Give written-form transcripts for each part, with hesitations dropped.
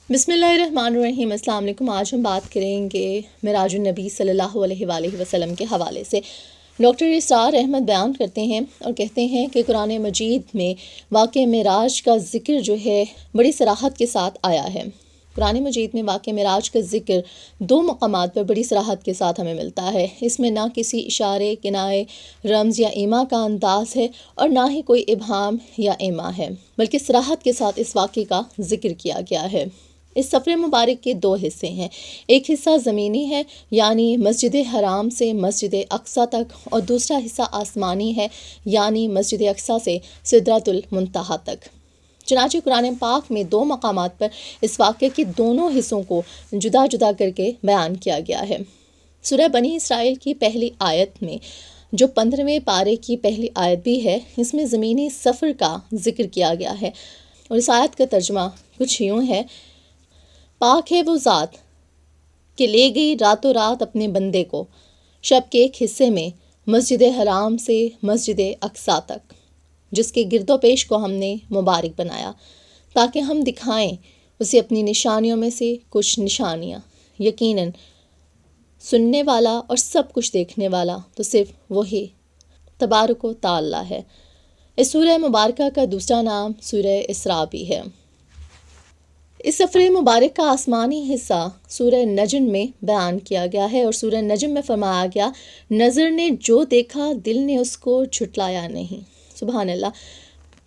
بسم اللہ الرحمن الرحیم۔ السلام علیکم۔ آج ہم بات کریں گے معراج النبی صلی اللہ علیہ وآلہ وسلم کے حوالے سے۔ ڈاکٹر اسرار احمد بیان کرتے ہیں اور کہتے ہیں کہ قرآن مجید میں واقع معراج کا ذکر جو ہے بڑی صراحت کے ساتھ آیا ہے۔ قرآن مجید میں واقع معراج کا ذکر دو مقامات پر بڑی صراحت کے ساتھ ہمیں ملتا ہے۔ اس میں نہ کسی اشارے، کنایے، رمز یا ایما کا انداز ہے اور نہ ہی کوئی ابہام یا ایما ہے، بلکہ صراحت کے ساتھ اس واقعے کا ذکر کیا گیا ہے۔ اس سفر مبارک کے دو حصے ہیں۔ ایک حصہ زمینی ہے، یعنی مسجد حرام سے مسجد اقصیٰ تک، اور دوسرا حصہ آسمانی ہے، یعنی مسجد اقصیٰ سے سدرۃ المنتہا تک۔ چنانچہ قرآن پاک میں دو مقامات پر اس واقعے کے دونوں حصوں کو جدا جدا کر کے بیان کیا گیا ہے۔ سورہ بنی اسرائیل کی پہلی آیت میں، جو 15ویں پارے کی پہلی آیت بھی ہے، اس میں زمینی سفر کا ذکر کیا گیا ہے، اور اس آیت کا ترجمہ کچھ یوں ہے: پاک ہے وہ ذات کہ لے گئی راتوں رات اپنے بندے کو شب کے ایک حصے میں مسجد حرام سے مسجد اقصیٰ تک، جس کے گرد و پیش کو ہم نے مبارک بنایا تاکہ ہم دکھائیں اسے اپنی نشانیوں میں سے کچھ نشانیاں۔ یقیناً سننے والا اور سب کچھ دیکھنے والا تو صرف وہی تبارک و تعالی ہے۔ اس سورہ مبارکہ کا دوسرا نام سورہ اسراء بھی ہے۔ اس سفر مبارک کا آسمانی حصہ سورہ نجم میں بیان کیا گیا ہے، اور سورہ نجم میں فرمایا گیا: نظر نے جو دیکھا دل نے اس کو جھٹلایا نہیں۔ سبحان اللہ۔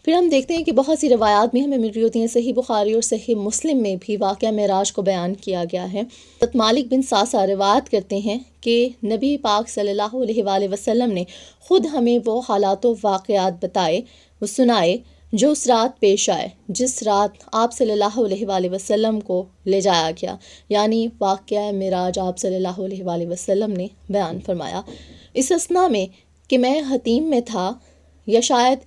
پھر ہم دیکھتے ہیں کہ بہت سی روایات بھی ہمیں مل رہی ہوتی ہیں۔ صحیح بخاری اور صحیح مسلم میں بھی واقعہ معراج کو بیان کیا گیا ہے۔ حضرت مالک بن ساسا روایت کرتے ہیں کہ نبی پاک صلی اللہ علیہ وآلہ وسلم نے خود ہمیں وہ حالات و واقعات بتائے، وہ سنائے جو اس رات پیش آئے جس رات آپ صلی اللہ علیہ وآلہ وسلم کو لے جایا گیا، یعنی واقعہ معراج آپ صلی اللہ علیہ وآلہ وسلم نے بیان فرمایا۔ اس اثنا میں کہ میں حتیم میں تھا، یا شاید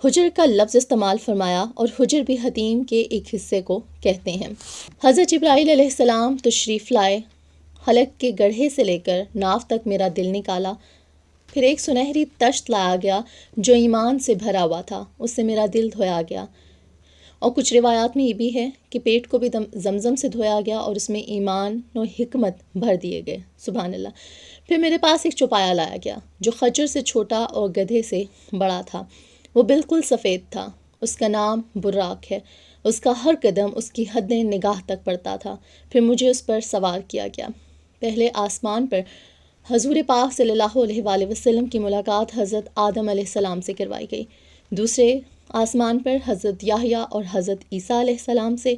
حجر کا لفظ استعمال فرمایا، اور حجر بھی حتیم کے ایک حصے کو کہتے ہیں۔ حضرت جبرائیل علیہ السلام تشریف لائے، حلق کے گڑھے سے لے کر ناف تک میرا دل نکالا، پھر ایک سنہری تشت لایا گیا جو ایمان سے بھرا ہوا تھا، اس سے میرا دل دھویا گیا۔ اور کچھ روایات میں یہ بھی ہے کہ پیٹ کو بھی زمزم سے دھویا گیا اور اس میں ایمان و حکمت بھر دیے گئے۔ سبحان اللہ۔ پھر میرے پاس ایک چوپایا لایا گیا جو خچر سے چھوٹا اور گدھے سے بڑا تھا، وہ بالکل سفید تھا، اس کا نام براق ہے، اس کا ہر قدم اس کی حد نگاہ تک پڑتا تھا۔ پھر مجھے اس پر سوار کیا گیا۔ پہلے آسمان پر حضور پاک صلی اللہ علیہ وآلہ وسلم کی ملاقات حضرت آدم علیہ السلام سے کروائی گئی، دوسرے آسمان پر حضرت یحییٰ اور حضرت عیسیٰ علیہ السلام سے،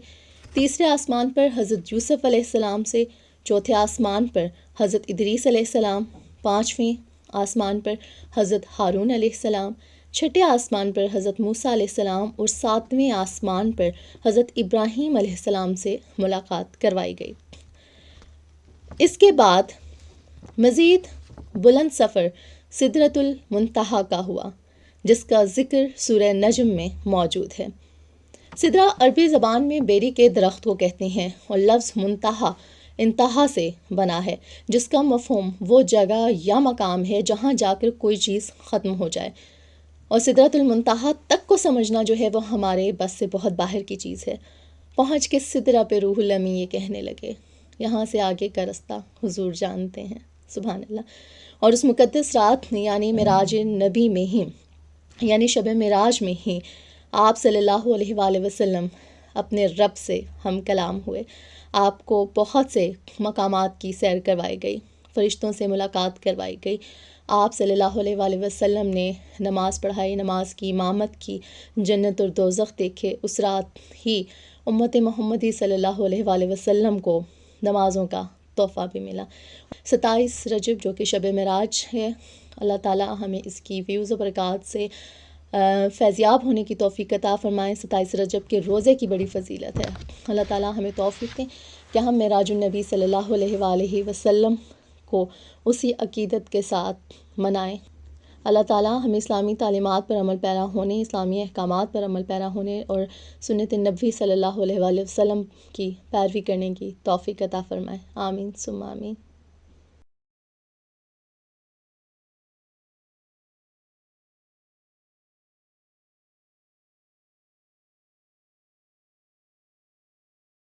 تیسرے آسمان پر حضرت یوسف علیہ السلام سے، چوتھے آسمان پر حضرت ادریس علیہ السلام، پانچویں آسمان پر حضرت ہارون علیہ السلام، چھٹے آسمان پر حضرت موسیٰ علیہ السلام، اور ساتویں آسمان پر حضرت ابراہیم علیہ السلام سے ملاقات کروائی گئی۔ اس کے بعد مزید بلند سفر سدرۃ المنتہا کا ہوا، جس کا ذکر سورہ نجم میں موجود ہے۔ سدرہ عربی زبان میں بیری کے درخت کو کہتے ہیں، اور لفظ منتہا انتہا سے بنا ہے، جس کا مفہوم وہ جگہ یا مقام ہے جہاں جا کر کوئی چیز ختم ہو جائے، اور سدرۃ المنتہا تک کو سمجھنا جو ہے وہ ہمارے بس سے بہت باہر کی چیز ہے۔ پہنچ کے سدرہ پہ روح الامین یہ کہنے لگے، یہاں سے آگے کا رستہ حضور جانتے ہیں۔ سبحان اللہ۔ اور اس مقدس رات میں، یعنی معراج نبی میں ہی، یعنی شب معراج میں ہی، آپ صلی اللہ علیہ وآلہ وسلم اپنے رب سے ہم کلام ہوئے۔ آپ کو بہت سے مقامات کی سیر کروائی گئی، فرشتوں سے ملاقات کروائی گئی۔ آپ صلی اللہ علیہ وآلہ وسلم نے نماز پڑھائی، نماز کی امامت کی، جنت اور دوزخ دیکھے۔ اس رات ہی امت محمدی صلی اللہ علیہ وآلہ وسلم کو نمازوں کا تحفہ بھی ملا۔ 27 رجب جو کہ شب معراج ہے، اللہ تعالیٰ ہمیں اس کی فیوز و برکات سے فیضیاب ہونے کی توفیق عطا فرمائیں۔ 27 رجب کے روزے کی بڑی فضیلت ہے۔ اللہ تعالیٰ ہمیں توفیق دیں کہ ہم معراج النبی صلی اللہ علیہ وآلہ وسلم کو اسی عقیدت کے ساتھ منائیں۔ اللہ تعالیٰ ہمیں اسلامی تعلیمات پر عمل پیرا ہونے، اسلامی احکامات پر عمل پیرا ہونے اور سنت نبوی صلی اللہ علیہ وآلہ وسلم کی پیروی کرنے کی توفیق عطا فرمائے۔ آمین ثم آمین۔